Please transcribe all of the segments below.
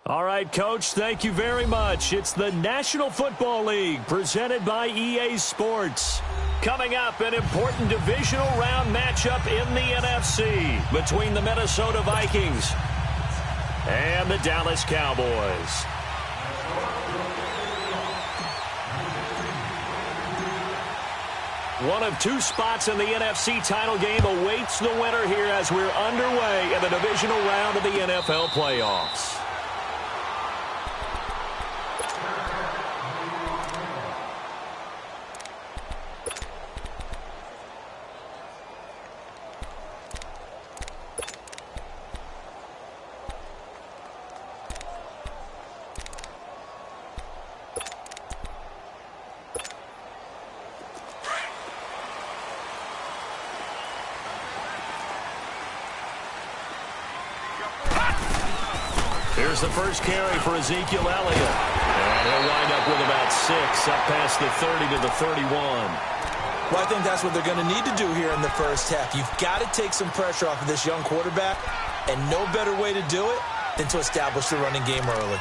All right, Coach, thank you very much. It's the National Football League presented by EA Sports. Coming up, an important divisional round matchup in the NFC between the Minnesota Vikings and the Dallas Cowboys. One of two spots in the NFC title game awaits the winner here as we're underway in the divisional round of the NFL playoffs. Here's the first carry for Ezekiel Elliott. And he'll wind up with about 6, up past the 30 to the 31. Well, I think that's what they're going to need to do here in the first half. You've got to take some pressure off of this young quarterback, and no better way to do it than to establish the running game early.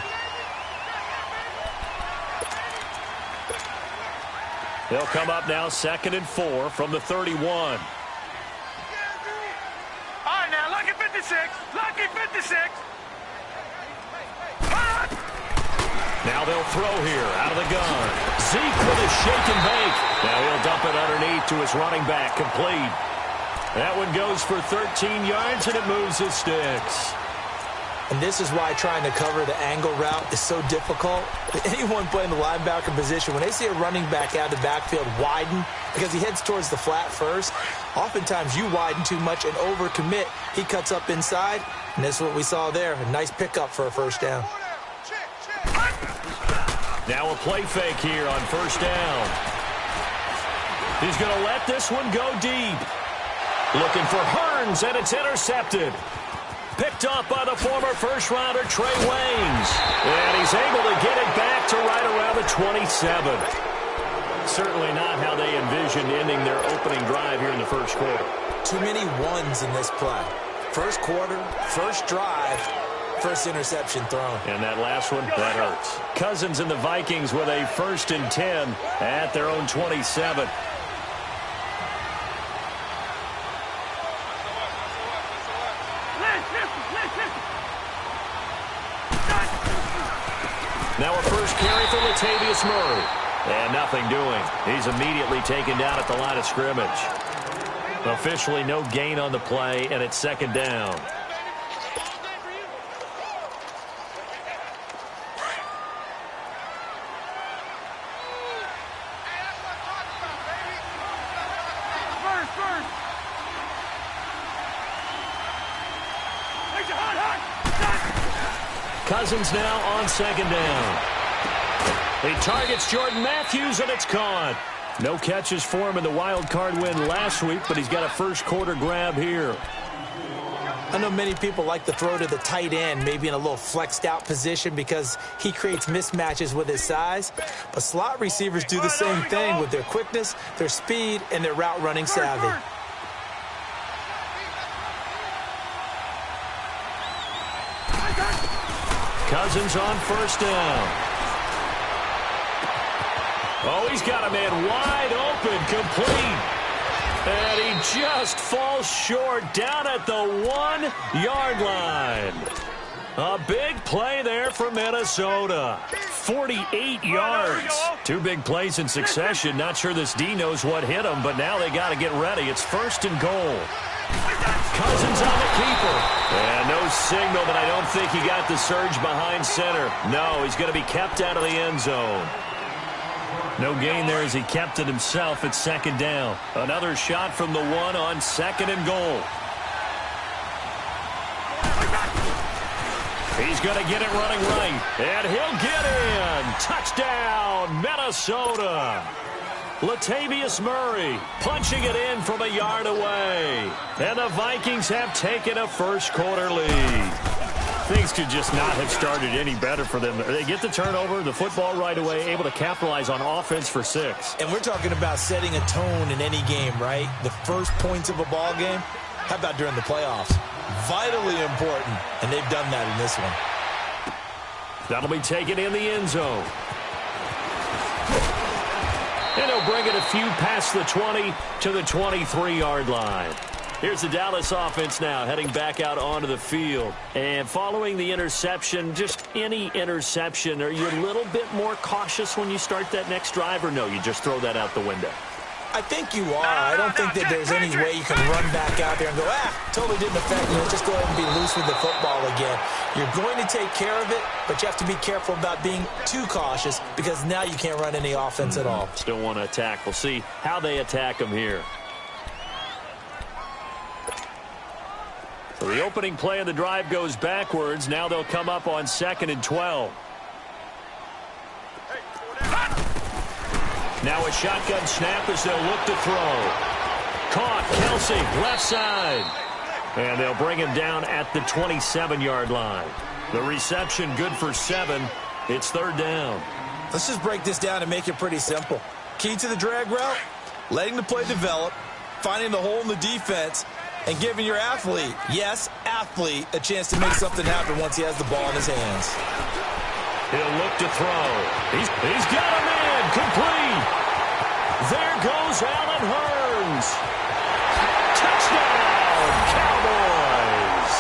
He'll come up now 2nd and 4 from the 31. All right, now, lucky 56. Lucky 56. Now they'll throw here out of the gun. Zeke with a shake and bake. Now he'll dump it underneath to his running back, complete. That one goes for 13 yards, and it moves his sticks. And this is why trying to cover the angle route is so difficult. Anyone playing the linebacker position, when they see a running back out of the backfield widen because he heads towards the flat first, oftentimes you widen too much and overcommit. He cuts up inside, and that's what we saw there. A nice pickup for a first down. Now a play fake here on first down. He's going to let this one go deep. Looking for Hearns, and it's intercepted. Picked up by the former first-rounder Trey Waynes. And he's able to get it back to right around the 27. Certainly not how they envisioned ending their opening drive here in the first quarter. Too many ones in this play. First quarter, first drive, first interception thrown. And that last one, that hurts. Cousins and the Vikings with a 1st and 10 at their own 27. Now a first carry for Latavius Murray. And nothing doing. He's immediately taken down at the line of scrimmage. Officially no gain on the play, and it's 2nd down. Cousins now on 2nd down. He targets Jordan Matthews, and it's caught. No catches for him in the wild card win last week, but he's got a first quarter grab here. I know many people like to throw to the tight end, maybe in a little flexed out position because he creates mismatches with his size. But slot receivers do the same thing with their quickness, their speed, and their route running savvy. Cousins on first down. Oh, he's got a man wide open, complete. And he just falls short down at the 1-yard line. A big play there for Minnesota. 48 yards. 2 big plays in succession. Not sure this D knows what hit him, but now they got to get ready. It's 1st and goal. Cousins on the keeper. And no signal, but I don't think he got the surge behind center. No, he's going to be kept out of the end zone. No gain there as he kept it himself at 2nd down. Another shot from the 1 on 2nd and goal. He's going to get it running right. And he'll get in. Touchdown, Minnesota. Latavius Murray punching it in from a yard away. And the Vikings have taken a first quarter lead. Things could just not have started any better for them. They get the turnover, the football right away, able to capitalize on offense for 6. And we're talking about setting a tone in any game, right? The first points of a ball game. How about during the playoffs? Vitally important, and they've done that in this one. That'll be taken in the end zone. And he'll bring it a few past the 20 to the 23-yard line. Here's the Dallas offense now heading back out onto the field. And following the interception, just any interception, are you a little bit more cautious when you start that next drive, or no, you just throw that out the window? I think you are. I don't think that there's any way you can run back out there and go, totally didn't affect me. Just go ahead and be loose with the football again. You're going to take care of it, but you have to be careful about being too cautious because now you can't run any offense at all. Still want to attack. We'll see how they attack them here. So the opening play of the drive goes backwards. Now they'll come up on 2nd and 12. Now a shotgun snap as they'll look to throw. Caught, Kelsey, left side. And they'll bring him down at the 27-yard line. The reception good for 7. It's 3rd down. Let's just break this down and make it pretty simple. Key to the drag route, letting the play develop, finding the hole in the defense, and giving your athlete, yes, athlete, a chance to make something happen once he has the ball in his hands. He'll look to throw. He's got a man. Complete. There goes Allen Hurns. Touchdown, Cowboys.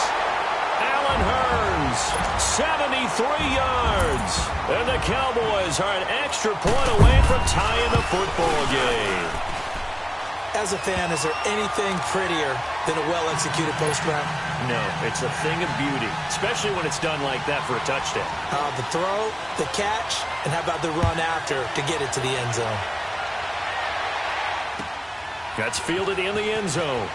Allen Hurns, 73 yards. And the Cowboys are an extra point away from tying the football game. As a fan, is there anything prettier than a well-executed post route? No, it's a thing of beauty, especially when it's done like that for a touchdown. The throw, the catch, and how about the run after to get it to the end zone? That's fielded in the end zone.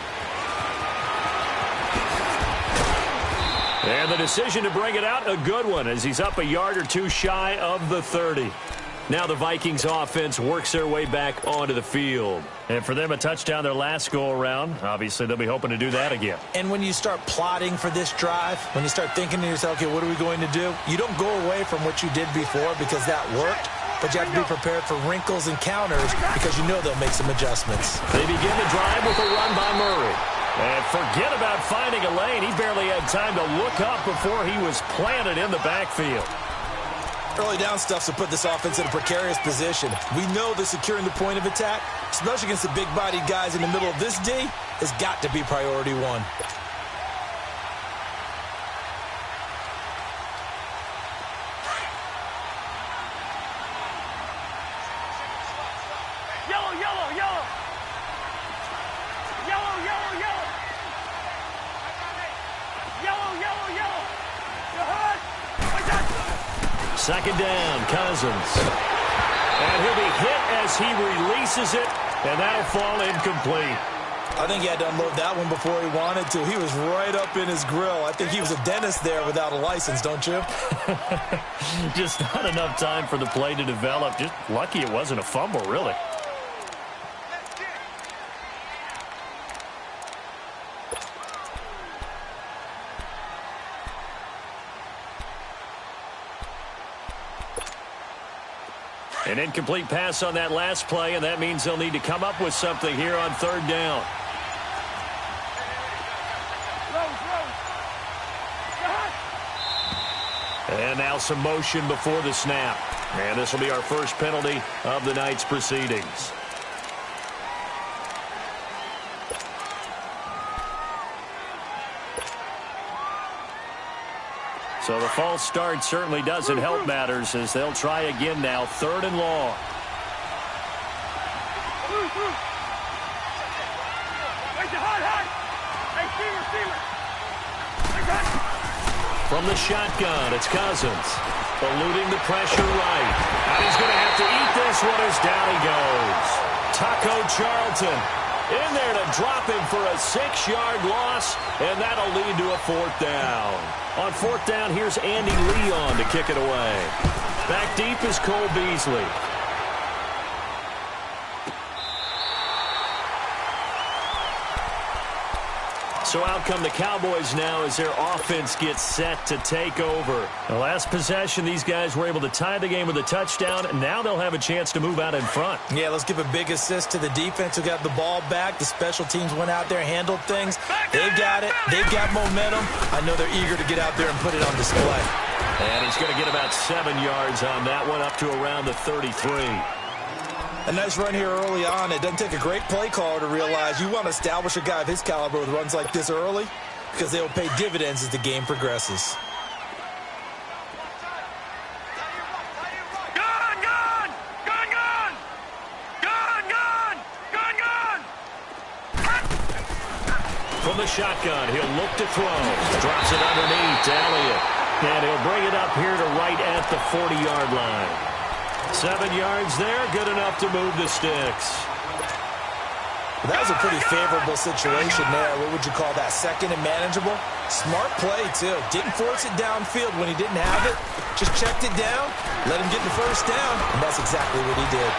And the decision to bring it out, a good one, as he's up a yard or two shy of the 30. Now the Vikings offense works their way back onto the field. And for them, a touchdown their last go-around. Obviously, they'll be hoping to do that again. And when you start plotting for this drive, when you start thinking to yourself, okay, what are we going to do? You don't go away from what you did before because that worked, but you have to be prepared for wrinkles and counters because you know they'll make some adjustments. They begin the drive with a run by Murray. And forget about finding a lane. He barely had time to look up before he was planted in the backfield. Early down stuff to put this offense in a precarious position. We know that securing the point of attack, especially against the big-bodied guys in the middle of this D, has got to be priority one. Yellow, yellow, yellow. Yellow, yellow, yellow. Yellow, yellow, yellow. You're hurt. Second down, Cousins. And he'll be hit as he releases it, and that'll fall incomplete. I think he had to unload that one before he wanted to. He was right up in his grill. I think he was a dentist there without a license, don't you? Just not enough time for the play to develop. Just lucky it wasn't a fumble, really. An incomplete pass on that last play, and that means they'll need to come up with something here on 3rd down. And now some motion before the snap. And this will be our first penalty of the night's proceedings. So the false start certainly doesn't help matters as they'll try again now, 3rd and long. From the shotgun, it's Cousins. Eluding the pressure right. And he's going to have to eat this one as down he goes. Taco Charlton in there to drop him for a 6-yard loss, and that'll lead to a 4th down. On 4th down, here's Andy Leon to kick it away. Back deep is Cole Beasley. So out come the Cowboys now as their offense gets set to take over. The last possession, these guys were able to tie the game with a touchdown, and now they'll have a chance to move out in front. Yeah, let's give a big assist to the defense who got the ball back. The special teams went out there, handled things. They've got it. They've got momentum. I know they're eager to get out there and put it on display. And he's going to get about 7 yards on that one, up to around the 33. A nice run here early on. It doesn't take a great play caller to realize you want to establish a guy of his caliber with runs like this early because they will pay dividends as the game progresses. Gun, gun! Gun, gun! Gun, gun! Gun, gun! From the shotgun, he'll look to throw. Drops it underneath to Elliott. And he'll bring it up here to right at the 40-yard line. 7 yards there, good enough to move the sticks. Well, that was a pretty favorable situation there. What would you call that? Second and manageable? Smart play, too. Didn't force it downfield when he didn't have it. Just checked it down, let him get the first down, and that's exactly what he did.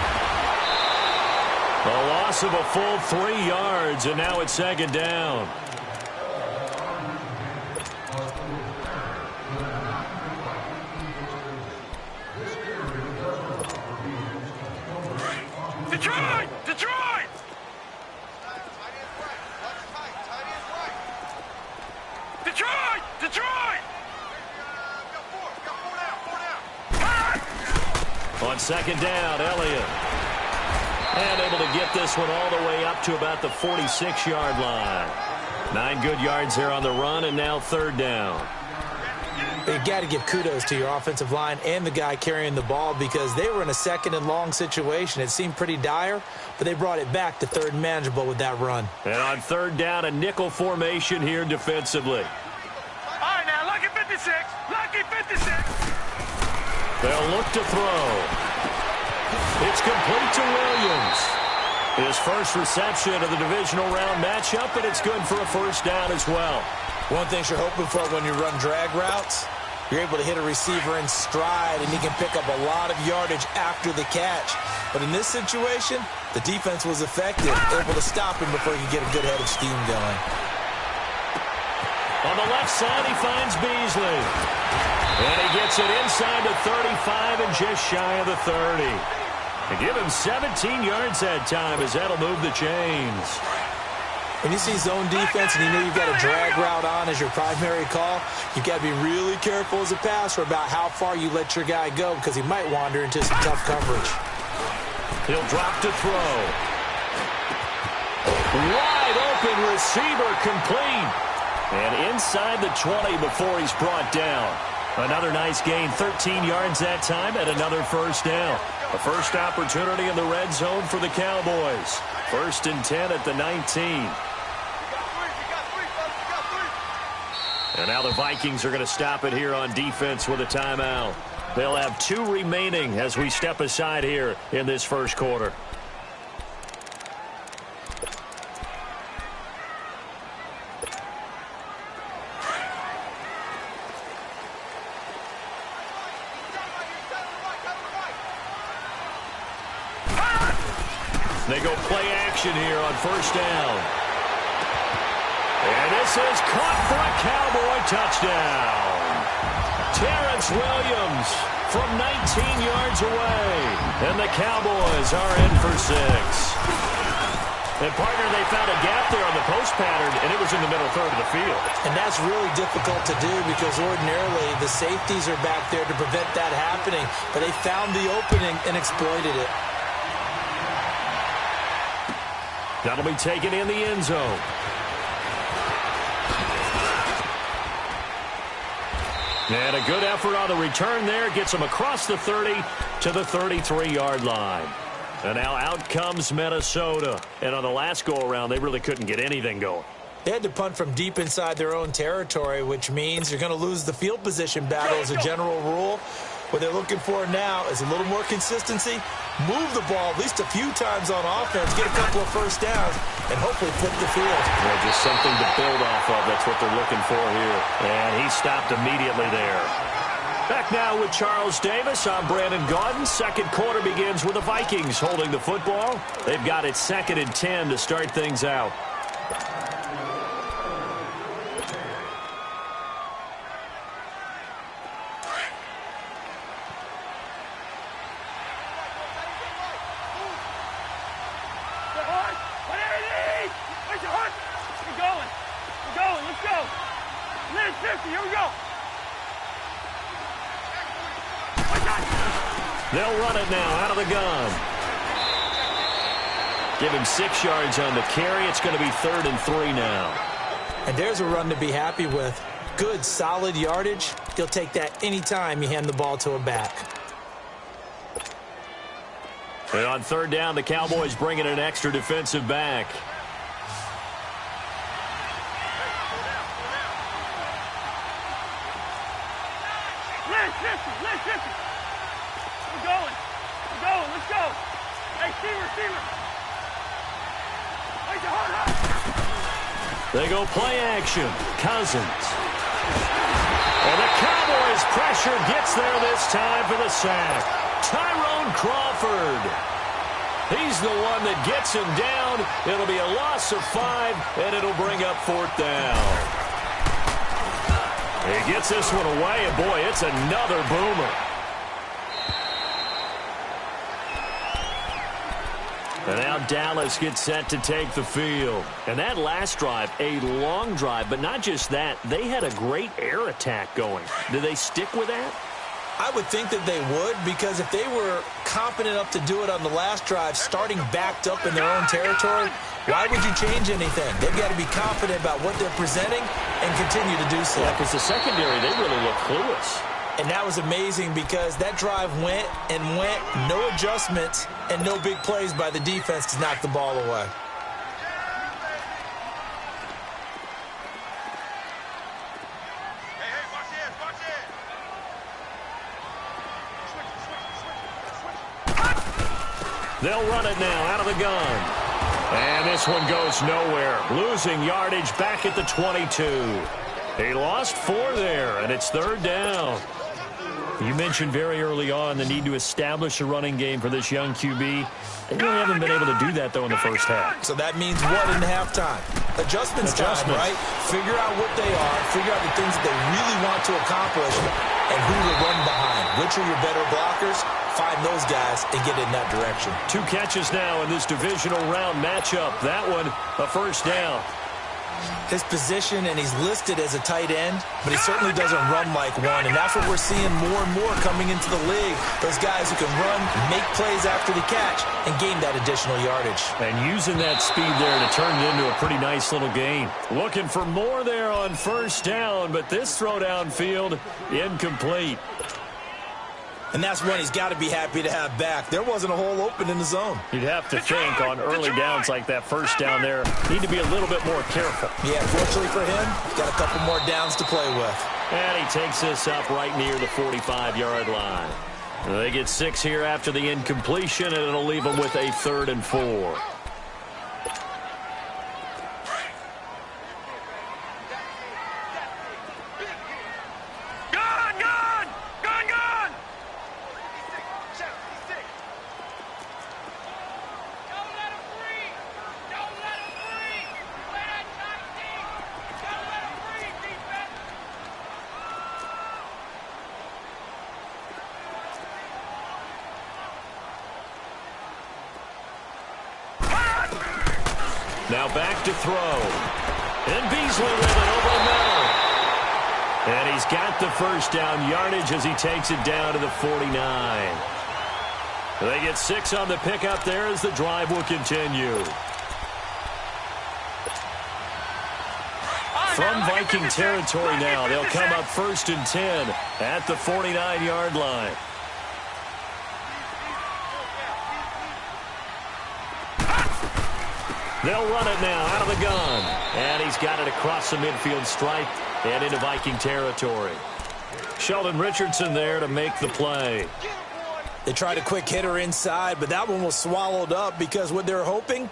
A loss of a full 3 yards, and now it's second down. Detroit! Detroit! Detroit! Detroit! On second down, Elliott. And able to get this one all the way up to about the 46-yard line. 9 good yards there on the run, and now third down. You got to give kudos to your offensive line and the guy carrying the ball because they were in a second and long situation. It seemed pretty dire, but they brought it back to third and manageable with that run. And on third down, a nickel formation here defensively. All right, now, lucky 56. Lucky 56. They'll look to throw. It's complete to Williams. His first reception of the divisional round matchup, but it's good for a first down as well. One thing you're hoping for when you run drag routes, you're able to hit a receiver in stride, and he can pick up a lot of yardage after the catch. But in this situation, the defense was effective, able to stop him before he could get a good head of steam going. On the left side, he finds Beasley. And he gets it inside the 35 and just shy of the 30. And give him 17 yards that time as that'll move the chains. When you see zone defense and you know you've got a drag route on as your primary call, you've got to be really careful as a passer about how far you let your guy go because he might wander into some tough coverage. He'll drop to throw. Wide open receiver complete. And inside the 20 before he's brought down. Another nice gain, 13 yards that time, and another first down. A first opportunity in the red zone for the Cowboys. 1st and 10 at the 19. And now the Vikings are going to stop it here on defense with a timeout. They'll have 2 remaining as we step aside here in this first quarter. They go play action here on first down. And this is caught for a Cowboy touchdown. Terrence Williams from 19 yards away. And the Cowboys are in for 6. And, partner, they found a gap there on the post pattern, and it was in the middle third of the field. And that's really difficult to do because ordinarily the safeties are back there to prevent that happening. But they found the opening and exploited it. That'll be taken in the end zone. And a good effort on the return there. Gets them across the 30 to the 33-yard line. And now out comes Minnesota. And on the last go-around, they really couldn't get anything going. They had to punt from deep inside their own territory, which means you're going to lose the field position battle as a general rule. What they're looking for now is a little more consistency, move the ball at least a few times on offense, get a couple of first downs, and hopefully flip the field. Yeah, just something to build off of. That's what they're looking for here. And he stopped immediately there. Back now with Charles Davis. I'm Brandon Gaudin. Second quarter begins with the Vikings holding the football. They've got it 2nd and 10 to start things out. They'll run it now out of the gun. Give him 6 yards on the carry. It's going to be 3rd and 3 now. And there's a run to be happy with. Good, solid yardage. He'll take that anytime you hand the ball to a back. And on 3rd down, the Cowboys bring in an extra defensive back. Listen. We're going. Let's go. Hey, receiver. They go play action. Cousins. And the Cowboys pressure gets there this time for the sack. Tyrone Crawford. He's the one that gets him down. It'll be a loss of 5, and it'll bring up 4th down. He gets this one away, and boy, it's another boomer. And now Dallas gets set to take the field. And that last drive, a long drive, but not just that. They had a great air attack going. Do they stick with that? I would think that they would, because if they were confident enough to do it on the last drive, starting backed up in their own territory, why would you change anything? They've got to be confident about what they're presenting and continue to do so. Yeah, because the secondary, they really look clueless. And that was amazing because that drive went, no adjustments, and no big plays by the defense to knock the ball away. Hey, watch it. They'll run it now out of the gun. And this one goes nowhere. Losing yardage back at the 22. He lost 4 there, and it's 3rd down. You mentioned very early on the need to establish a running game for this young QB. They really haven't been able to do that, though, in the first half. So that means what in halftime? Adjustments time, right? Figure out what they are, figure out the things that they really want to accomplish, and who to run behind. Which are your better blockers? Find those guys and get in that direction. 2 catches now in this divisional round matchup. That one, a 1st down. His position, and he's listed as a tight end, but he certainly doesn't run like one, and that's what we're seeing more and more coming into the league. Those guys who can run, make plays after the catch, and gain that additional yardage. And using that speed there to turn it into a pretty nice little gain. Looking for more there on 1st down, but this throw downfield, incomplete. And that's one he's got to be happy to have back. There wasn't a hole open in the zone. You'd have to think on early downs like that 1st down there, need to be a little bit more careful. Yeah, fortunately for him, he's got a couple more downs to play with. And he takes this up right near the 45-yard line. They get 6 here after the incompletion, and it'll leave them with a 3rd and 4. Now back to throw. And Beasley with it over the middle. And he's got the 1st down yardage as he takes it down to the 49. They get 6 on the pickup there as the drive will continue. From Viking territory now, they'll come up 1st and 10 at the 49-yard line. They'll run it now out of the gun. And he's got it across the midfield stripe and into Viking territory. Sheldon Richardson there to make the play. They tried a quick hitter inside, but that one was swallowed up because what they're hoping,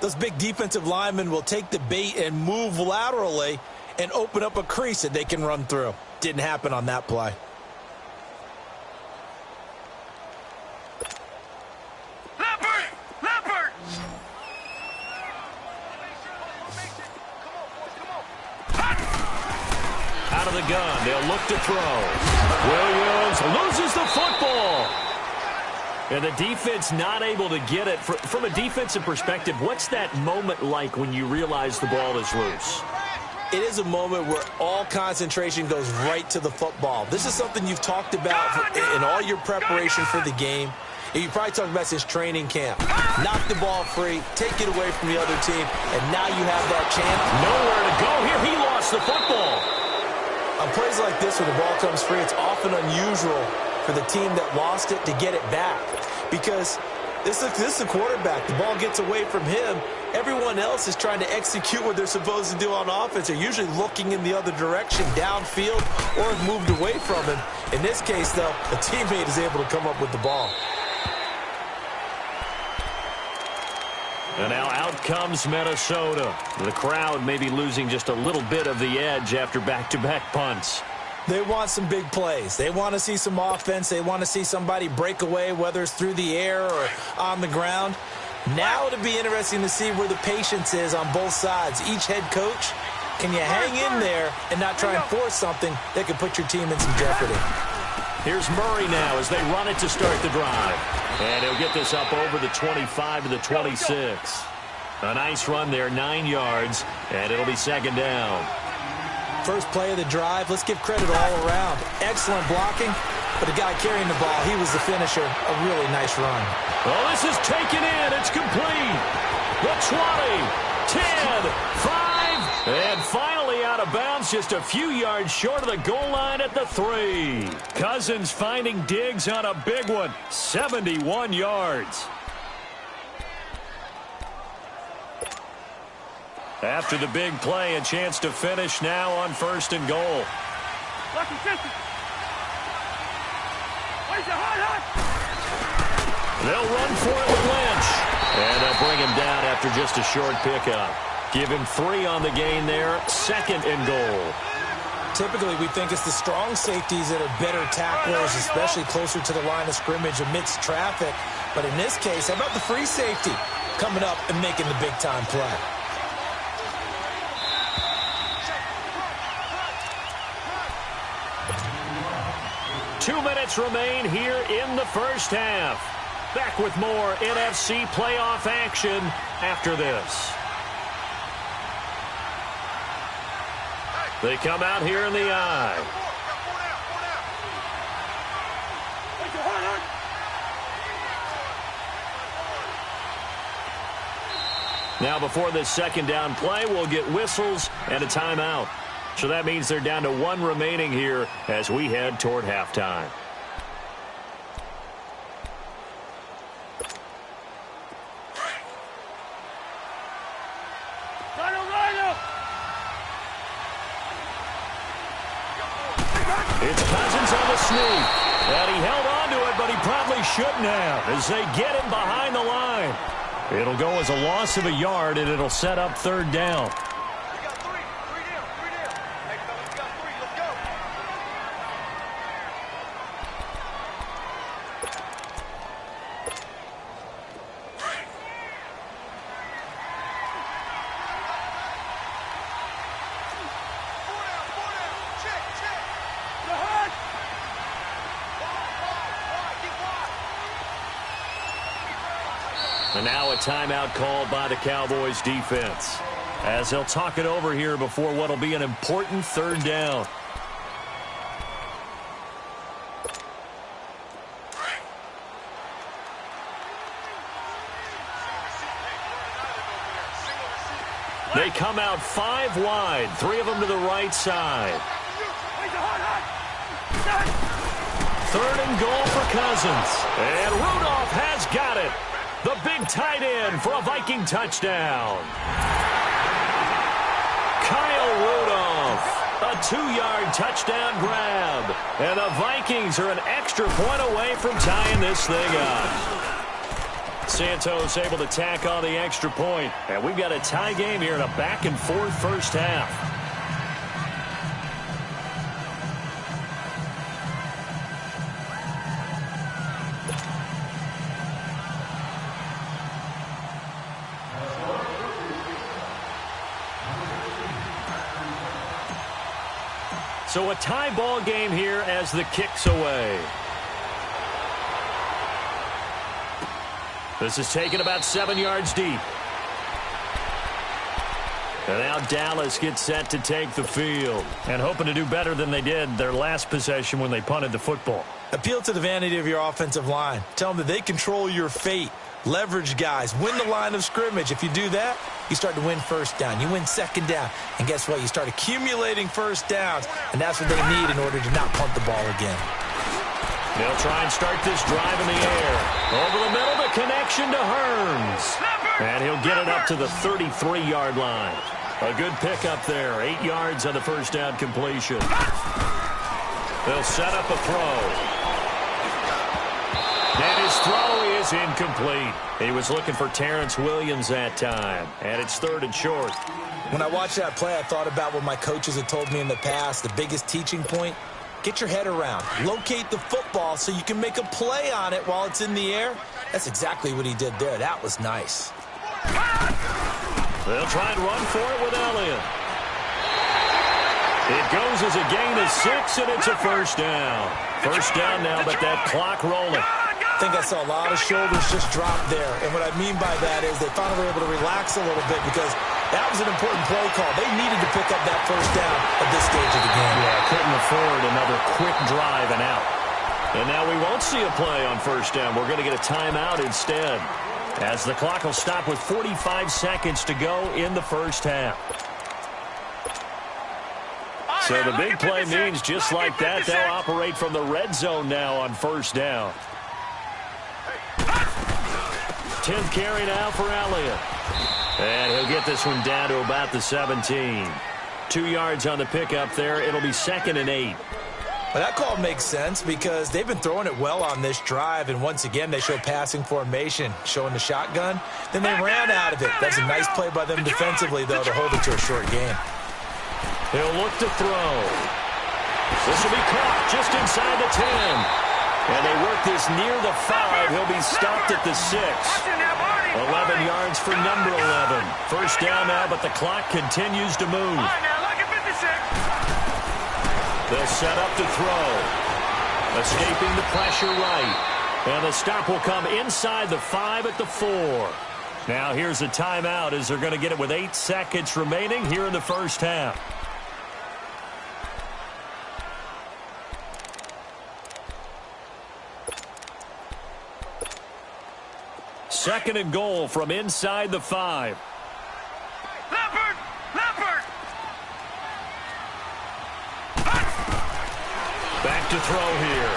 those big defensive linemen will take the bait and move laterally and open up a crease that they can run through. Didn't happen on that play. Out of the gun, they'll look to throw. Williams loses the football. And the defense not able to get it. From a defensive perspective, what's that moment like when you realize the ball is loose? It is a moment where all concentration goes right to the football. This is something you've talked about in all your preparation for the game. You probably talked about since training camp. Knock the ball free, take it away from the other team, and now you have that chance. Nowhere to go here. He lost the football. On plays like this where the ball comes free, it's often unusual for the team that lost it to get it back. Because this is the quarterback. The ball gets away from him. Everyone else is trying to execute what they're supposed to do on offense. They're usually looking in the other direction, downfield, or have moved away from him. In this case, though, a teammate is able to come up with the ball. And now out comes Minnesota. The crowd may be losing just a little bit of the edge after back-to-back punts. They want some big plays. They want to see some offense. They want to see somebody break away, whether it's through the air or on the ground. Now it'll be interesting to see where the patience is on both sides. Each head coach, can you hang in there and not try and force something that could put your team in some jeopardy? Here's Murray now as they run it to start the drive. And he'll get this up over the 25 to the 26. A nice run there, 9 yards, and it'll be second down. First play of the drive, let's give credit all around. Excellent blocking, but the guy carrying the ball, he was the finisher. A really nice run. Oh, this is taken in. It's complete. The 20, 10, 5, and finally out of bounds, just a few yards short of the goal line at the 3. Cousins finding Diggs on a big one, 71 yards. After the big play, a chance to finish now on 1st and goal. They'll run for it with Lynch. And they'll bring him down after just a short pickup. Give him 3 on the gain there, 2nd and goal. Typically, we think it's the strong safeties that are better tacklers, especially closer to the line of scrimmage amidst traffic. But in this case, how about the free safety coming up and making the big-time play? Two minutes remain here in the first half. Back with more NFC playoff action after this. They come out here in the eye. Now before this second down play, we'll get whistles and a timeout. So that means they're down to 1 remaining here as we head toward halftime. It's Cousins on the sneak. And he held on to it, but he probably shouldn't have as they get him behind the line. It'll go as a loss of a yard, and it'll set up 3rd down. And now a timeout called by the Cowboys defense as they'll talk it over here before what will be an important 3rd down. They come out 5 wide, 3 of them to the right side. 3rd and goal for Cousins. And Rudolph has got it. The big tight end for a Viking touchdown. Kyle Rudolph, a 2-yard touchdown grab. And the Vikings are an extra point away from tying this thing up. Santos able to tack on the extra point. And we've got a tie game here in a back-and-forth first half. So a tie ball game here as the kick's away. This is taken about 7 yards deep. And now Dallas gets set to take the field. And hoping to do better than they did their last possession when they punted the football. Appeal to the vanity of your offensive line. Tell them that they control your fate. Leverage guys. Win the line of scrimmage. If you do that, you start to win first down. You win second down. And guess what? You start accumulating first downs. And that's what they need in order to not punt the ball again. They'll try and start this drive in the air. Over the middle, the connection to Hearns. And he'll get it up to the 33-yard line. A good pickup there. 8 yards on the first down completion. They'll set up a throw. And his throw is incomplete. He was looking for Terrence Williams that time. And it's 3rd and short. When I watched that play, I thought about what my coaches had told me in the past. The biggest teaching point, get your head around. Locate the football so you can make a play on it while it's in the air. That's exactly what he did there. That was nice. They'll try and run for it with Elliott. It goes as a gain of 6, and it's a first down. First down now, but that clock rolling. I think I saw a lot of shoulders just drop there. And what I mean by that is they finally were able to relax a little bit because that was an important play call. They needed to pick up that first down at this stage of the game. Yeah, couldn't afford another quick drive and out. And now we won't see a play on first down. We're going to get a timeout instead, as the clock will stop with 45 seconds to go in the first half. So the big play means just like that, they'll operate from the red zone now on first down. 10th carry now for Elliott. And he'll get this one down to about the 17. 2 yards on the pickup there. It'll be 2nd and 8. Well, that call makes sense because they've been throwing it well on this drive, and once again they show passing formation, showing the shotgun. Then they ran out of it. That's a nice play by them defensively, though, to hold it to a short game. He'll look to throw. This will be caught just inside the 10. And they work this near the 5. He'll be stopped at the 6. 11 yards for number 11. First down now, but the clock continues to move. They'll set up to throw. Escaping the pressure right. And the stop will come inside the 5 at the 4. Now here's a timeout as they're going to get it with 8 seconds remaining here in the first half. Second and goal from inside the 5. Leopard! Leopard! Back to throw here.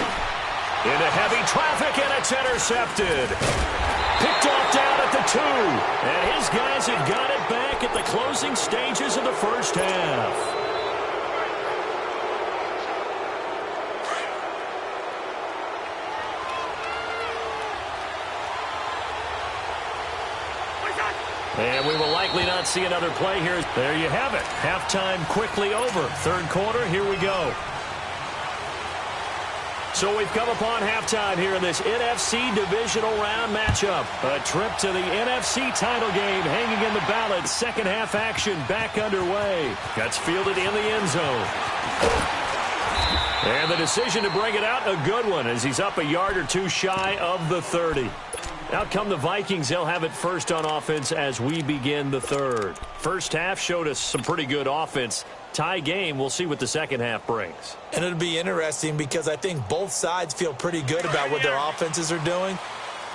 Into heavy traffic, and it's intercepted. Picked off down at the 2. And his guys have got it back at the closing stages of the first half. And we will likely not see another play here. There you have it. Halftime quickly over. Third quarter, here we go. So we've come upon halftime here in this NFC divisional round matchup. A trip to the NFC title game hanging in the balance. Second half action back underway. That's fielded in the end zone. And the decision to bring it out, a good one, as he's up a yard or two shy of the 30. Out come the Vikings. They'll have it first on offense as we begin the third. First half showed us some pretty good offense. Tie game. We'll see what the second half brings. And it'll be interesting because I think both sides feel pretty good about what their offenses are doing.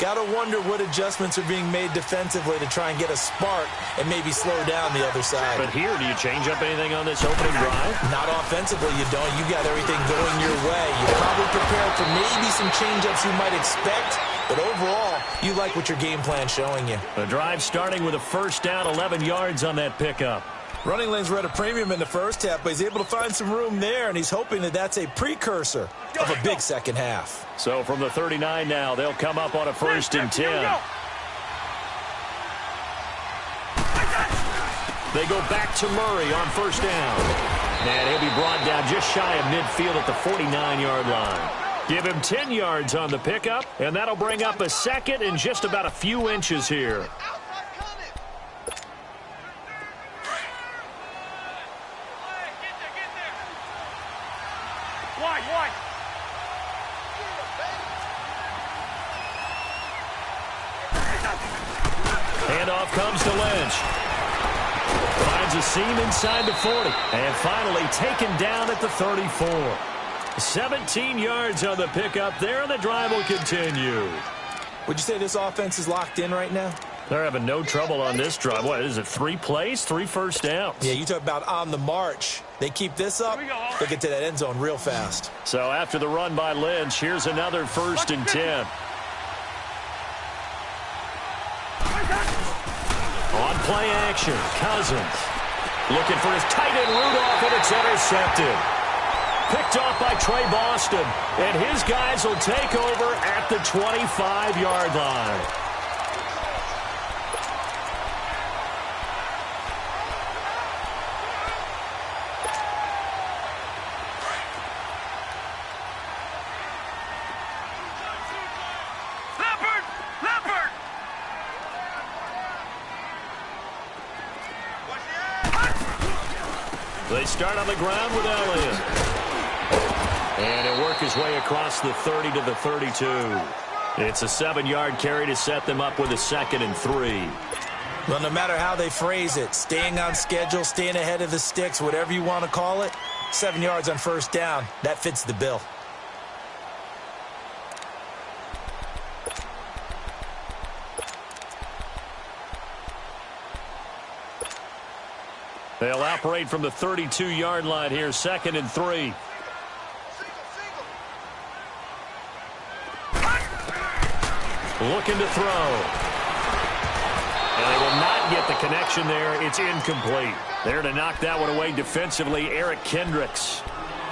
Got to wonder what adjustments are being made defensively to try and get a spark and maybe slow down the other side. But here, do you change up anything on this opening drive? Not offensively, you don't. You got everything going your way. You're probably prepared for maybe some change-ups you might expect. But overall, you like what your game plan's showing you. The drive starting with a first down, 11 yards on that pickup. Running lanes were at a premium in the first half, but he's able to find some room there, and he's hoping that that's a precursor of a big second half. So from the 39 now, they'll come up on a first and 10. They go back to Murray on first down. And he'll be brought down just shy of midfield at the 49-yard line. Give him 10 yards on the pickup, and that'll bring up a second and just about a few inches here. Handoff comes to Lynch. Finds a seam inside the 40. And finally taken down at the 34. 17 yards on the pickup there, and the drive will continue. Would you say this offense is locked in right now? They're having no trouble on this drive. What is it, 3 plays, 3 first downs? Yeah, you talk about on the march. They keep this up, they get to that end zone real fast. So after the run by Lynch, here's another 1st and 10. On play action, Cousins. Looking for his tight end Rudolph, and it's intercepted. Picked off by Trey Boston, and his guys will take over at the 25-yard line. They start on the ground with Elliott. And he'll work his way across the 30 to the 32. It's a 7-yard carry to set them up with a 2nd and 3. Well, no matter how they phrase it, staying on schedule, staying ahead of the sticks, whatever you want to call it, 7 yards on 1st down, that fits the bill. They'll operate from the 32-yard line here, 2nd and 3. Looking to throw. And they will not get the connection there. It's incomplete. There to knock that one away defensively, Eric Kendricks.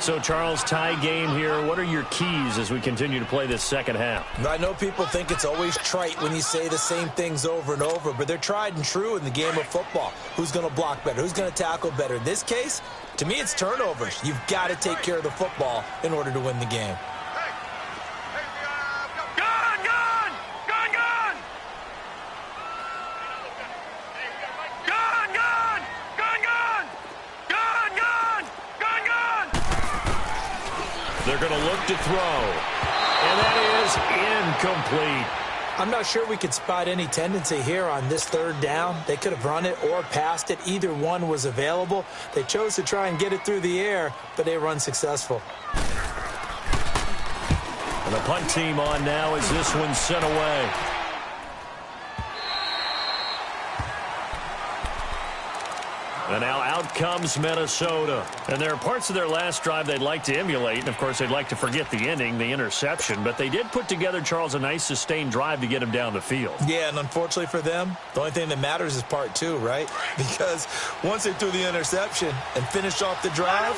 So, Charles, tie game here. What are your keys as we continue to play this second half? I know people think it's always trite when you say the same things over and over, but they're tried and true in the game of football. Who's going to block better? Who's going to tackle better? In this case, to me, it's turnovers. You've got to take care of the football in order to win the game. They're going to look to throw. And that is incomplete. I'm not sure we could spot any tendency here on this 3rd down. They could have run it or passed it. Either one was available. They chose to try and get it through the air, but they were unsuccessful. And the punt team on now as this one's sent away. And now out comes Minnesota. And there are parts of their last drive they'd like to emulate. And, of course, they'd like to forget the ending, the interception. But they did put together, Charles, a nice sustained drive to get them down the field. Yeah, and unfortunately for them, the only thing that matters is part 2, right? Because once they threw the interception and finished off the drive,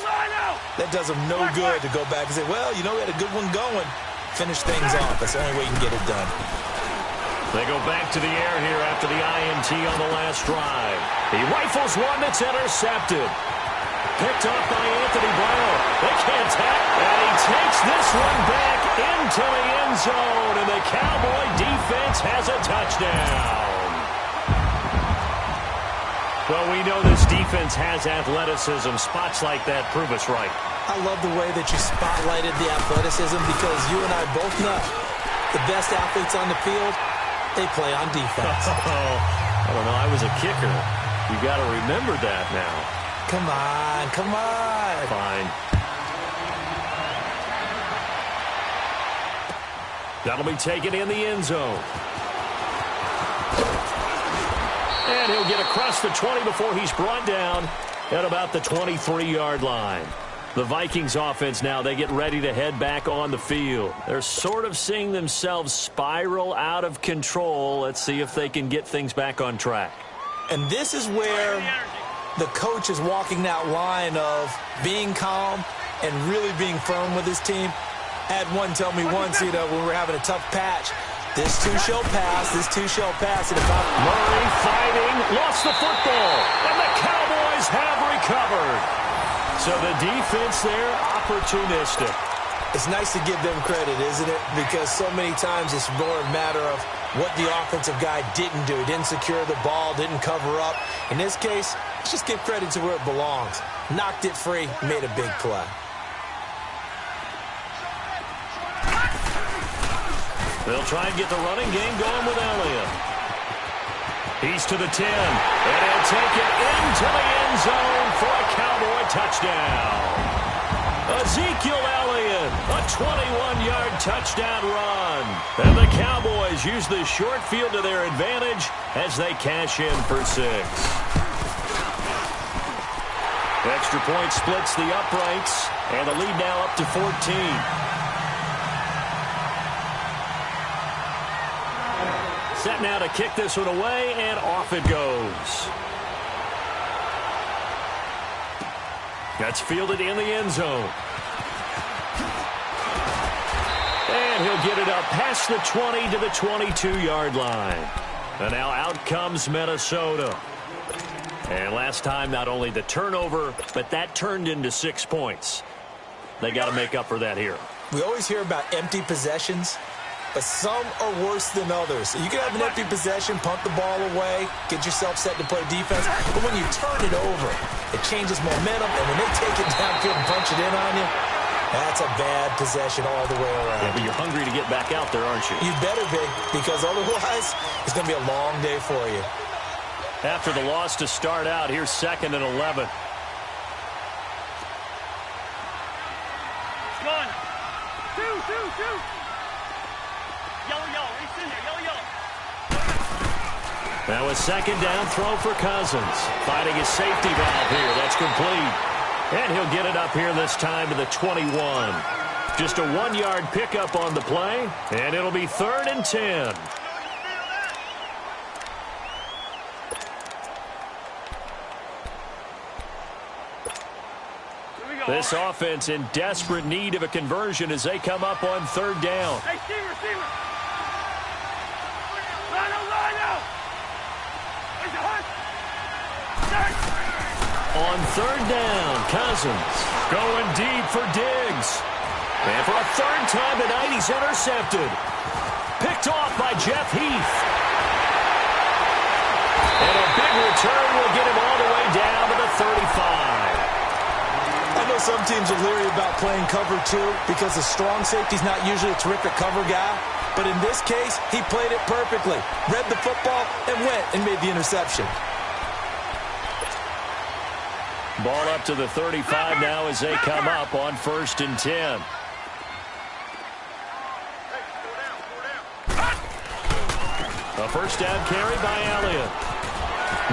that does them no good to go back and say, well, you know, we had a good one going. Finish things off. That's the only way you can get it done. They go back to the air here after the INT on the last drive. He rifles one that's intercepted. Picked off by Anthony Brown. They can't tack. And he takes this one back into the end zone. And the Cowboy defense has a touchdown. Well, we know this defense has athleticism. Spots like that prove us right. I love the way that you spotlighted the athleticism because you and I both know the best athletes on the field, they play on defense. I don't know. I was a kicker. You got to remember that now. Come on, come on. Fine. That'll be taken in the end zone. And he'll get across the 20 before he's brought down at about the 23-yard line. The Vikings offense now, they get ready to head back on the field. They're sort of seeing themselves spiral out of control. Let's see if they can get things back on track. And this is where the coach is walking that line of being calm and really being firm with his team. I had one tell me once, you know, when we were having a tough patch, this too shall pass, this too shall pass. And about Murray fighting, lost the football, and the Cowboys have recovered. So the defense there, opportunistic. It's nice to give them credit, isn't it? Because so many times it's more a matter of what the offensive guy didn't do. Didn't secure the ball, didn't cover up. In this case, let's just give credit to where it belongs. Knocked it free, made a big play. They'll try and get the running game going with Elliott. He's to the 10, and he'll take it into the end zone for a Cowboy touchdown. Ezekiel Elliott, a 21-yard touchdown run. And the Cowboys use the short field to their advantage as they cash in for 6. Extra point splits the uprights, and the lead now up to 14. Set now to kick this one away, and off it goes. That's fielded in the end zone. And he'll get it up past the 20 to the 22-yard line. And now out comes Minnesota. And last time, not only the turnover, but that turned into 6 points. They got to make up for that here. We always hear about empty possessions, but some are worse than others. You can have an empty possession, punt the ball away, get yourself set to play defense, but when you turn it over, it changes momentum, and when they take it downfield and punch it in on you, that's a bad possession all the way around. Yeah, but you're hungry to get back out there, aren't you? You better be, because otherwise, it's going to be a long day for you. After the loss to start out, here's 2nd and 11. Gun. Shoot. Yellow. He's in there. Yellow. Now a 2nd down throw for Cousins. Finding his safety valve here. That's complete. And he'll get it up here this time to the 21. Just a 1-yard pickup on the play, and it'll be 3rd and 10. This offense in desperate need of a conversion as they come up on 3rd down. Hey, receiver. Line out. On 3rd down, Cousins going deep for Diggs. And for a 3rd time tonight, he's intercepted. Picked off by Jeff Heath. And a big return will get him all the way down to the 35. I know some teams are leery about playing cover 2 because the strong safety's not usually a terrific cover guy. But in this case, he played it perfectly. Read the football and went and made the interception. Ball up to the 35 now as they come up on 1st and 10. A 1st down carry by Elliott.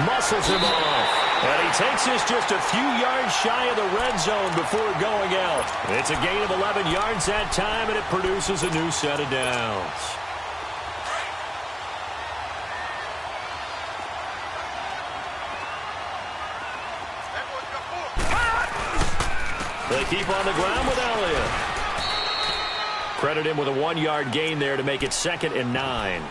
Muscles him off. And he takes this just a few yards shy of the red zone before going out. It's a gain of 11 yards that time, and it produces a new set of downs. They keep on the ground with Elliott. Credit him with a 1-yard gain there to make it 2nd and 9.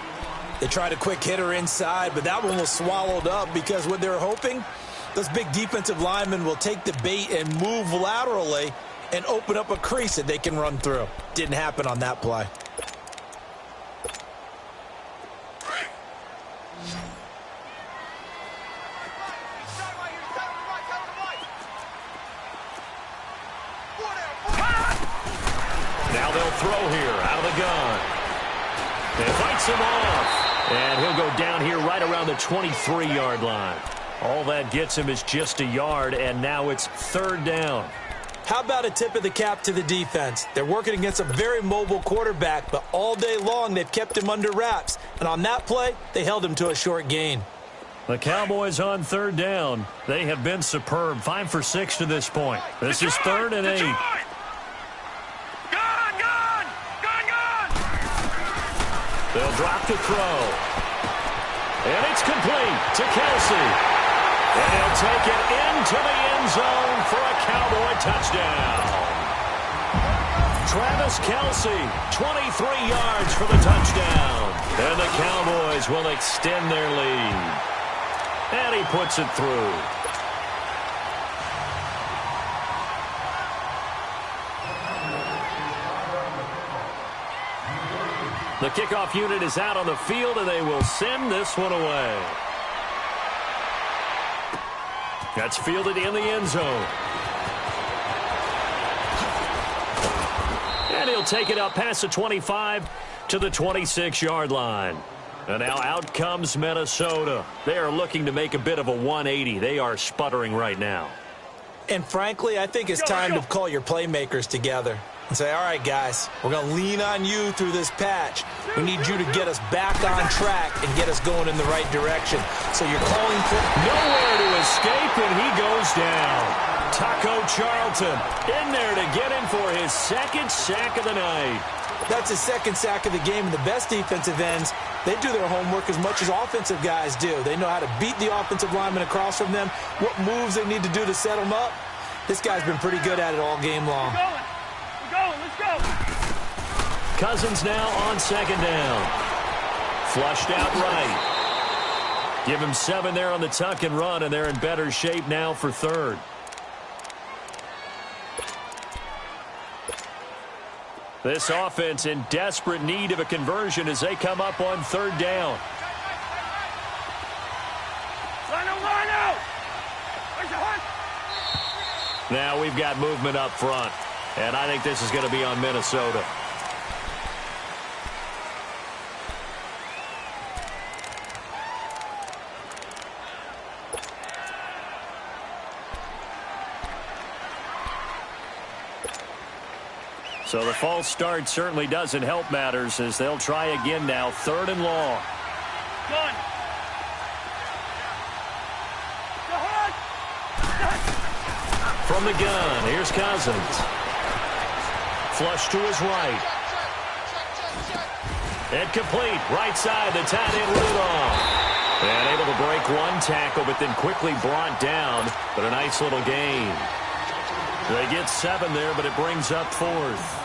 They tried a quick hitter inside, but that one was swallowed up because what they're hoping, those big defensive linemen will take the bait and move laterally and open up a crease that they can run through. Didn't happen on that play. Now they'll throw here out of the gun. It fights him off. And he'll go down here right around the 23-yard line. All that gets him is just a yard, and now it's 3rd down. How about a tip of the cap to the defense? They're working against a very mobile quarterback, but all day long they've kept him under wraps. And on that play, they held him to a short gain. The Cowboys on 3rd down. They have been superb. 5 for 6 to this point. This is 3rd and 8. Gun. They'll drop to throw. And it's complete to Kelsey. And he'll take it into the end zone for a Cowboy touchdown. Travis Kelsey, 23 yards for the touchdown. And the Cowboys will extend their lead. And he puts it through. The kickoff unit is out on the field, and they will send this one away. That's fielded in the end zone. And he'll take it up past the 25 to the 26-yard line. And now out comes Minnesota. They are looking to make a bit of a 180. They are sputtering right now. And frankly, I think it's time to call your playmakers together and say, all right, guys, we're going to lean on you through this patch. We need you to get us back on track and get us going in the right direction. So you're calling for... Nowhere to escape, and he goes down. Taco Charlton in there to get him for his second sack of the night. That's his second sack of the game, and the best defensive ends, they do their homework as much as offensive guys do. They know how to beat the offensive lineman across from them, what moves they need to do to set them up. This guy's been pretty good at it all game long. We're going. Let's go. Cousins now on second down. Flushed out right. Give him 7 there on the tuck and run, and they're in better shape now for third. This offense in desperate need of a conversion as they come up on third down. Now we've got movement up front, and I think this is going to be on Minnesota. So the false start certainly doesn't help matters as they'll try again now. Third and long. From the gun, here's Cousins. Flush to his right. And complete. Right side, the tight end Rudolph. And able to break one tackle, but then quickly brought down. But a nice little gain. They get 7 there, but it brings up fourth.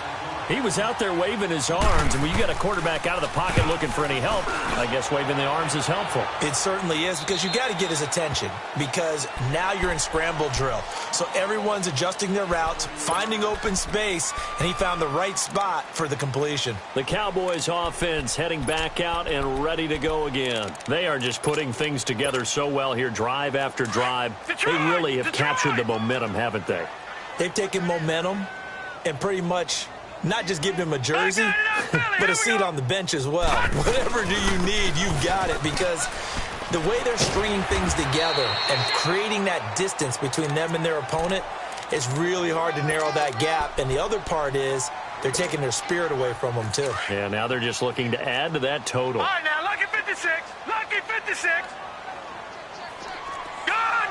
He was out there waving his arms, and when you got a quarterback out of the pocket looking for any help, I guess waving the arms is helpful. It certainly is, because you got to get his attention, because now you're in scramble drill. So everyone's adjusting their routes, finding open space, and he found the right spot for the completion. The Cowboys offense heading back out and ready to go again. They are just putting things together so well here, drive after drive. They really have captured the momentum, haven't they? They've taken momentum and pretty much not just given him a jersey, but a seat on the bench as well. Whatever do you need, you've got it, because the way they're stringing things together and creating that distance between them and their opponent is really hard to narrow that gap. And the other part is they're taking their spirit away from them, too. Yeah, now they're just looking to add to that total. All right, now, lucky 56. Lucky 56. Gone.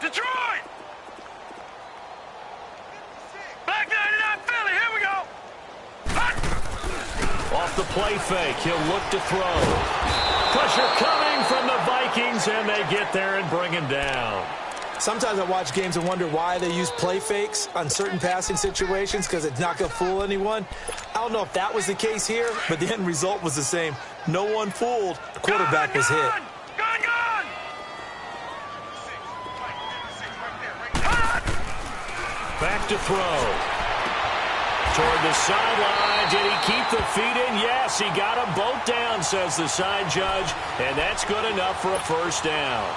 Detroit. Back 99 Philly, here we go. Off the play fake, he'll look to throw. Pressure coming from the Vikings, and they get there and bring him down. Sometimes I watch games and wonder why they use play fakes on certain passing situations, because it's not going to fool anyone. I don't know if that was the case here, but the end result was the same. No one fooled. The quarterback was hit. Gone. Back to throw. Toward the sideline. Did he keep the feet in? Yes, he got them both down, says the side judge. And that's good enough for a first down.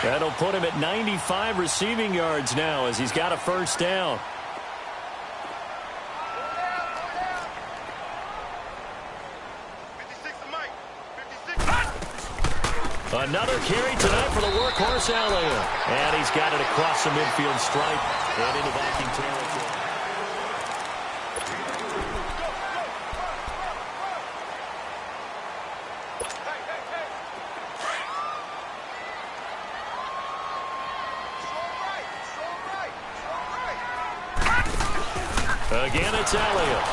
That'll put him at 95 receiving yards now as he's got a first down. Another carry tonight for the workhorse Elliott. And he's got it across the midfield stripe and into Viking territory. Again, it's Elliott.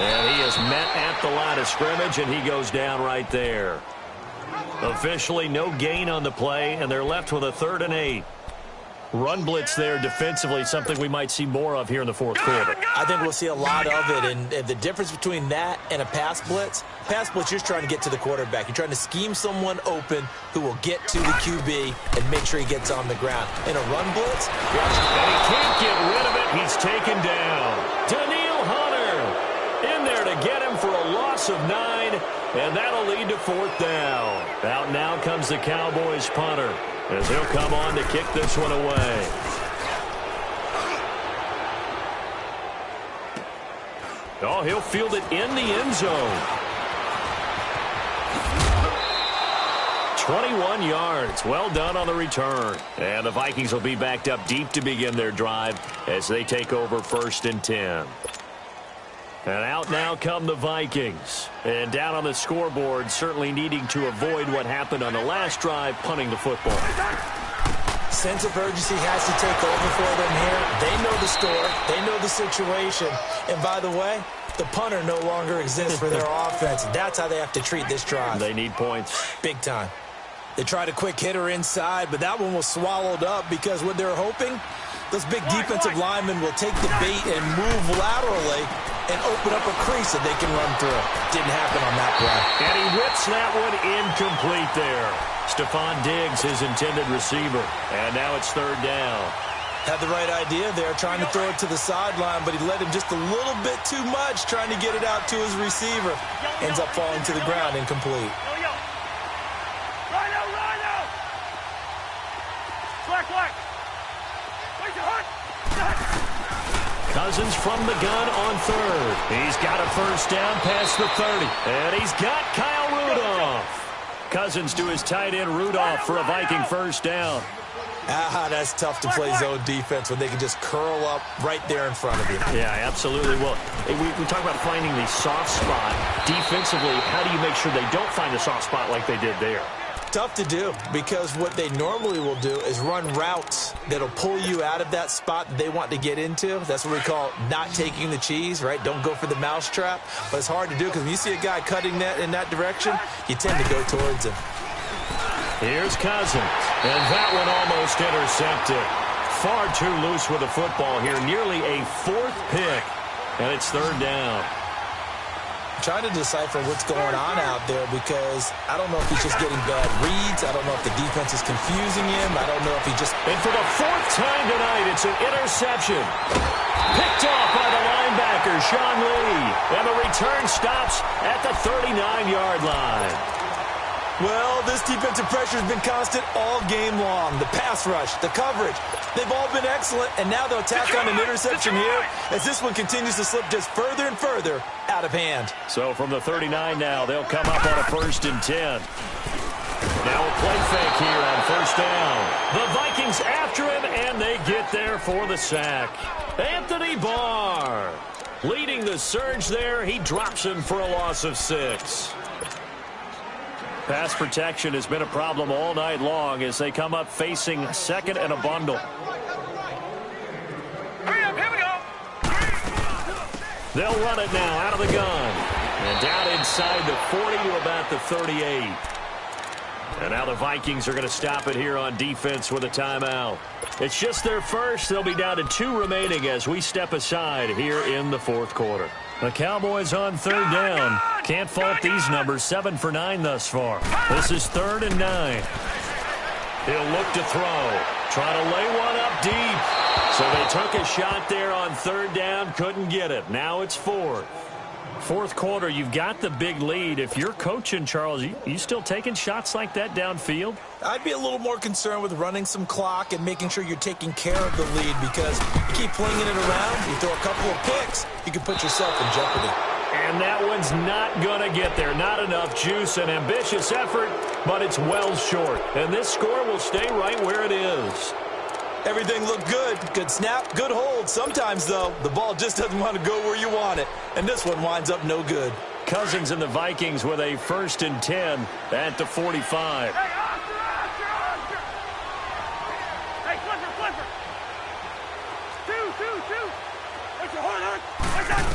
And he is met at the line of scrimmage, and he goes down right there. Officially no gain on the play, and they're left with a 3rd and 8. Run blitz there defensively, something we might see more of here in the fourth quarter. I think we'll see a lot of it, and the difference between that and a pass blitz, you're just trying to get to the quarterback. You're trying to scheme someone open who will get to the QB and make sure he gets on the ground. In a run blitz, and he can't get rid of it. He's taken down. Daniil Hunter in there to get him for a loss of 9, and that'll lead to 4th down. Out now comes the Cowboys punter, as he'll come on to kick this one away. Oh, he'll field it in the end zone. 21 yards. Well done on the return. And the Vikings will be backed up deep to begin their drive as they take over 1st and 10. And out now come the Vikings. And down on the scoreboard, certainly needing to avoid what happened on the last drive, punting the football. Sense of urgency has to take over for them here. They know the score. They know the situation. And by the way, the punter no longer exists for their offense. That's how they have to treat this drive. They need points. Big time. They tried a quick hitter inside, but that one was swallowed up because what they're hoping, those big defensive linemen will take the bait and move laterally and open up a crease that they can run through. Didn't happen on that play. And he whips that one incomplete there. Stephon Diggs, his intended receiver. And now it's 3rd down. Had the right idea there, trying to throw it to the sideline, but he led him just a little bit too much, trying to get it out to his receiver. Ends up falling to the ground, incomplete. Cousins from the gun on 3rd. He's got a 1st down past the 30. And he's got Kyle Rudolph. Cousins to his tight end Rudolph for a Viking 1st down. That's tough to play zone defense when they can just curl up right there in front of you. Yeah, absolutely. Well, we talk about finding the soft spot. Defensively, how do you make sure they don't find a soft spot like they did there? Tough to do because what they normally will do is run routes that'll pull you out of that spot that they want to get into. That's what we call not taking the cheese, right? Don't go for the mousetrap. But it's hard to do because when you see a guy cutting that in that direction, you tend to go towards him. Here's Cousins, and that one almost intercepted. Far too loose with the football here. Nearly a 4th pick, and it's 3rd down. Trying to decipher what's going on out there because I don't know if he's just getting bad reads. I don't know if the defense is confusing him. I don't know if he just... And for the 4th time tonight, it's an interception. Picked off by the linebacker, Sean Lee. And the return stops at the 39-yard line. Well, this defensive pressure has been constant all game long. The pass rush, the coverage, they've all been excellent, and now they'll tack on an interception here as this one continues to slip just further and further out of hand. So from the 39 now, they'll come up on a 1st and 10. Now a play fake here on 1st down. The Vikings after him, and they get there for the sack. Anthony Barr leading the surge there. He drops him for a loss of 6. Pass protection has been a problem all night long as they come up facing 2nd and a bundle. Hurry up, here we go. They'll run it now out of the gun. And down inside the 40 to about the 38. And now the Vikings are going to stop it here on defense with a timeout. It's just their first. They'll be down to 2 remaining as we step aside here in the 4th quarter. The Cowboys on 3rd down. Can't fault these numbers. 7 for 9 thus far. This is 3rd and 9. He'll look to throw. Try to lay one up deep. So they took a shot there on 3rd down. Couldn't get it. Now it's 4th. 4th quarter, you've got the big lead. If you're coaching, Charles, you still taking shots like that downfield? I'd be a little more concerned with running some clock and making sure you're taking care of the lead because you keep flinging it around, you throw a couple of picks, you can put yourself in jeopardy. And that one's not going to get there. Not enough juice, an ambitious effort, but it's well short. And this score will stay right where it is. Everything looked good. Good snap, good hold. Sometimes, though, the ball just doesn't want to go where you want it. And this one winds up no good. Cousins and the Vikings with a 1st and 10 at the 45. Hey, Oscar! Hey, Flipper! Two! Where's your horn, Where's that?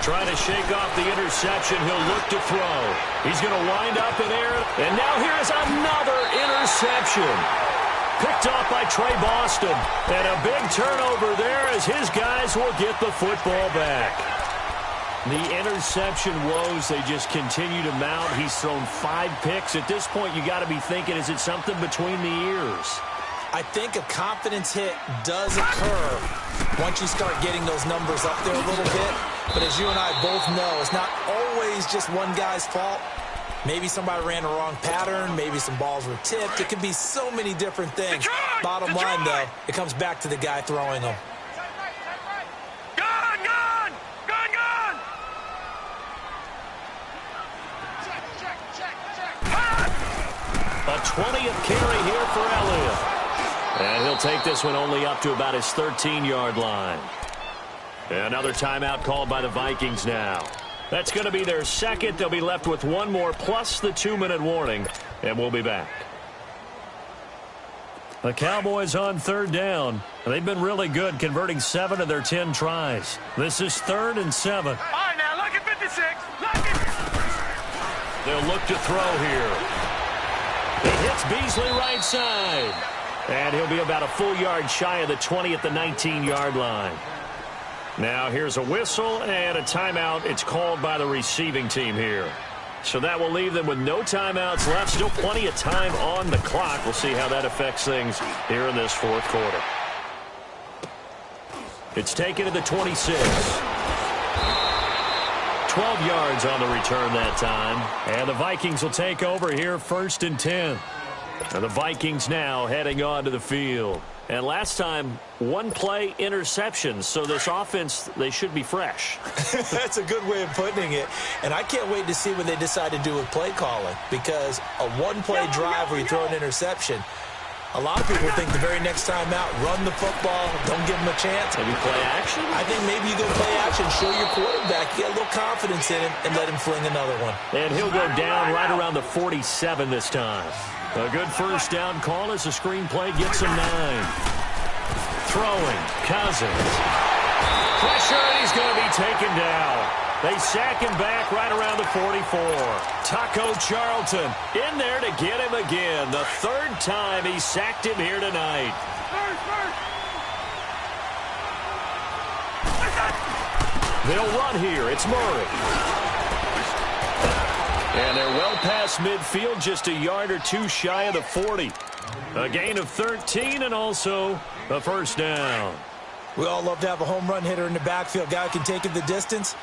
Trying to shake off the interception. He'll look to throw. He's going to wind up in air. And now here's another interception. Picked off by Trey Boston. And a big turnover there as his guys will get the football back. The interception woes, they just continue to mount. He's thrown 5 picks. At this point, you got to be thinking, is it something between the ears? I think a confidence hit does occur once you start getting those numbers up there a little bit. But as you and I both know, it's not always just one guy's fault. Maybe somebody ran a wrong pattern. Maybe some balls were tipped. It can be so many different things. Bottom line, though, it comes back to the guy throwing them. Gun! 20th carry here for Elliott. And he'll take this one only up to about his 13-yard line. Another timeout called by the Vikings now. That's going to be their second. They'll be left with one more plus the 2-minute warning, and we'll be back. The Cowboys on third down. They've been really good, converting 7 of their 10 tries. This is 3rd and 7. All right, now, look at 56. Look at... They'll look to throw here. He hits Beasley right side. And he'll be about a full yard shy of the 20 at the 19-yard line. Now here's a whistle and a timeout. It's called by the receiving team here. So that will leave them with no timeouts left. Still plenty of time on the clock. We'll see how that affects things here in this fourth quarter. It's taken to the 26. 12 yards on the return that time. And the Vikings will take over here 1st and 10. And the Vikings now heading onto the field. And last time, 1 play interception. So this offense, they should be fresh. That's a good way of putting it. And I can't wait to see what they decide to do with play calling. Because a 1-play drive where you throw an interception, a lot of people think the very next time out, run the football, don't give them a chance. Maybe play action? I think maybe you go play action, show your quarterback, get a little confidence in him, and let him fling another one. And he'll go down right around the 47 this time. A good first down call as the screenplay gets him 9. Throwing, Cousins. Pressure, and he's going to be taken down. They sack him back right around the 44. Taco Charlton in there to get him again. The 3rd time he sacked him here tonight. They'll run here. It's Murray. And they're well past midfield, just a yard or 2 shy of the 40. A gain of 13 and also a first down. We all love to have a home run hitter in the backfield. Guy who can take it the distance.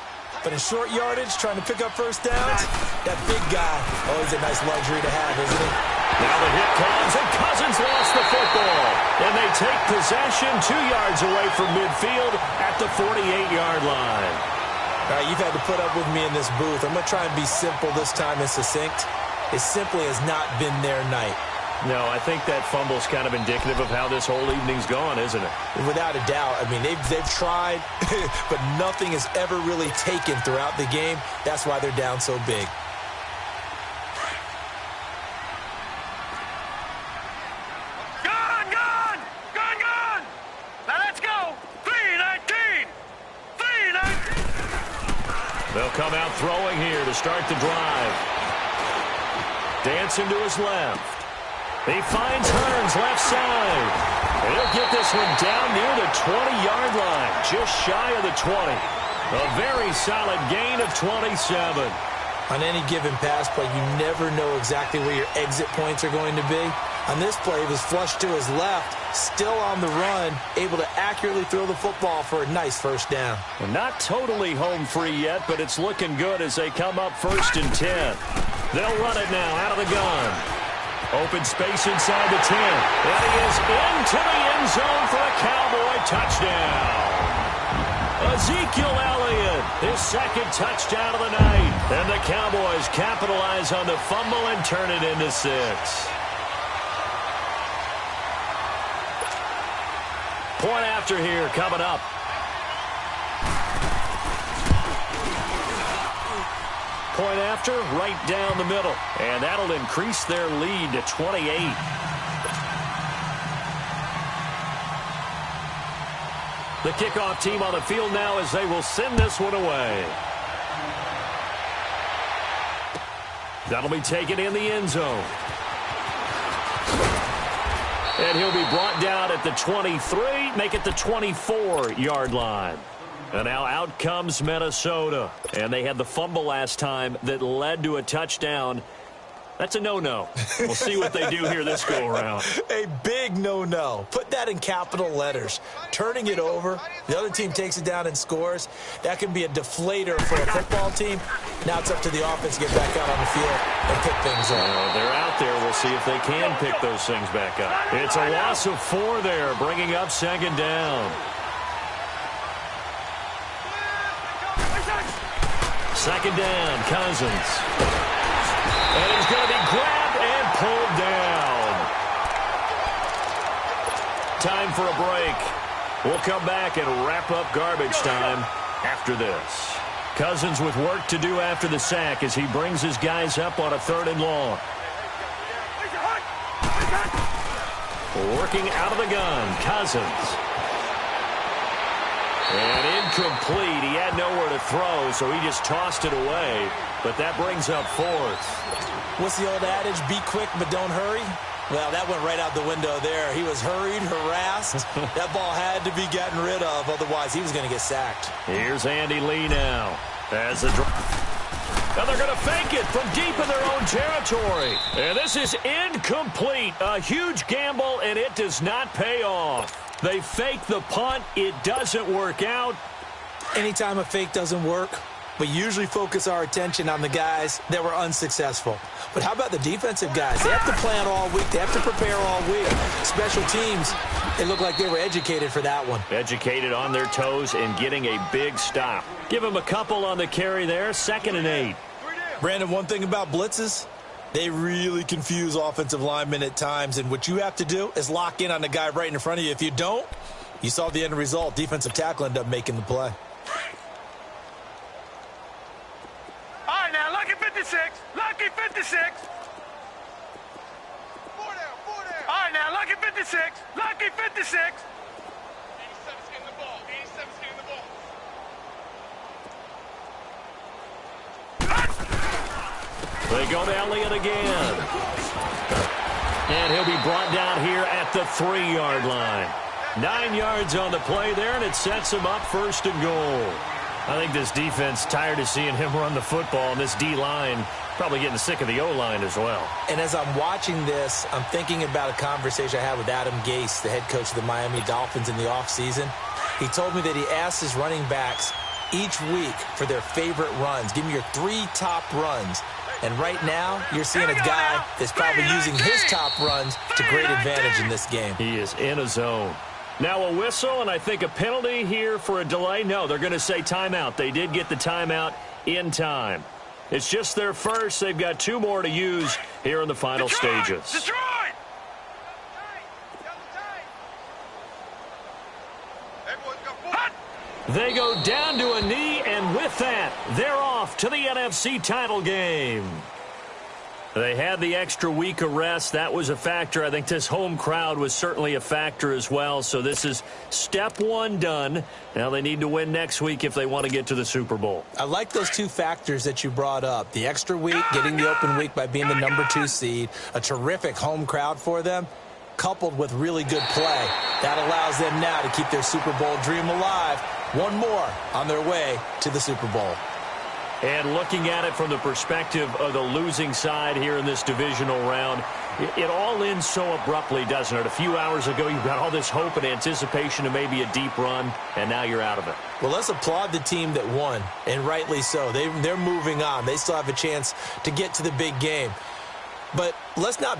But in short yardage, trying to pick up first downs, that big guy, always a nice luxury to have, isn't it? Now the hit comes, and Cousins lost the football. And they take possession 2 yards away from midfield at the 48-yard line. All right, you've had to put up with me in this booth. I'm going to try and be simple this time and succinct. It simply has not been their night. No, I think that fumble's kind of indicative of how this whole evening's gone, isn't it? Without a doubt. I mean, they've tried, but nothing has ever really taken throughout the game. That's why they're down so big. Gone! Gone! Gone! Gone! Now let's go! 3-19! 3-19! They'll come out throwing here to start the drive. Dancing to his left. He finds Hearns left side. And he'll get this one down near the 20-yard line, just shy of the 20. A very solid gain of 27. On any given pass play, you never know exactly where your exit points are going to be. On this play, he was flushed to his left, still on the run, able to accurately throw the football for a nice first down. Well, not totally home free yet, but it's looking good as they come up 1st and 10. They'll run it now out of the gun. Open space inside the 10. And he is into the end zone for a Cowboy touchdown. Ezekiel Elliott, his 2nd touchdown of the night. And the Cowboys capitalize on the fumble and turn it into 6. Point after here coming up. Point after, right down the middle. And that'll increase their lead to 28. The kickoff team on the field now as they will send this one away. That'll be taken in the end zone. And he'll be brought down at the 23, make it the 24-yard line. And now out comes Minnesota. And they had the fumble last time that led to a touchdown. That's a no-no. We'll see what they do here this go-around. A big no-no. Put that in capital letters. Turning it over, the other team takes it down and scores. That can be a deflator for a football team. Now it's up to the offense to get back out on the field and pick things up. They're out there. We'll see if they can pick those things back up. It's a loss of 4 there, bringing up 2nd down. 2nd down, Cousins. And he's going to be grabbed and pulled down. for a break. We'll come back and wrap up garbage time after this. Cousins with work to do after the sack as he brings his guys up on a 3rd and long. Working out of the gun, Cousins. And incomplete. He had nowhere to throw, so he just tossed it away. But that brings up 4th. What's the old adage? Be quick, but don't hurry. Well, that went right out the window there. He was hurried, harassed. That ball had to be gotten rid of, otherwise he was going to get sacked. Here's Andy Lee now. As the now they're going to fake it from deep in their own territory. And this is incomplete. A huge gamble, and it does not pay off. They fake the punt. It doesn't work out. Anytime a fake doesn't work, we usually focus our attention on the guys that were unsuccessful. But how about the defensive guys? They have to plan all week. They have to prepare all week. Special teams, they look like they were educated for that one. Educated on their toes and getting a big stop. Give them a couple on the carry there. 2nd and 8. Brandon, one thing about blitzes, they really confuse offensive linemen at times. And what you have to do is lock in on the guy right in front of you. If you don't, you saw the end result. Defensive tackle ended up making the play. All right, now, lucky 56. Lucky 56. 4 down, 4 down. All right, now, lucky 56. Lucky 56. 87's getting the ball. 87's getting the ball. They go to Elliott again. And he'll be brought down here at the 3-yard line. 9 yards on the play there, and it sets him up 1st and goal. I think this defense tired of seeing him run the football, and this D-line probably getting sick of the O-line as well. And as I'm watching this, I'm thinking about a conversation I had with Adam Gase, the head coach of the Miami Dolphins in the offseason. He told me that he asked his running backs each week for their favorite runs. Give me your 3 top runs. And right now, you're seeing a guy that's probably using his top runs to great advantage in this game. He is in a zone. Now a whistle, and I think a penalty here for a delay. No, they're going to say timeout. They did get the timeout in time. It's just their first. They've got 2 more to use here in the final stages. Detroit! They go down to a knee, and with that, they're off to the NFC title game. They had the extra week of rest. That was a factor. I think this home crowd was certainly a factor as well. So this is step 1 done. Now they need to win next week if they want to get to the Super Bowl. I like those 2 factors that you brought up. The extra week, getting the open week by being the number 2 seed, a terrific home crowd for them, coupled with really good play. That allows them now to keep their Super Bowl dream alive. 1 more on their way to the Super Bowl. And looking at it from the perspective of the losing side here in this divisional round, it all ends so abruptly, doesn't it? A few hours ago, you got all this hope and anticipation of maybe a deep run, and now you're out of it. Well, let's applaud the team that won, and rightly so. They're moving on. They still have a chance to get to the big game. But let's not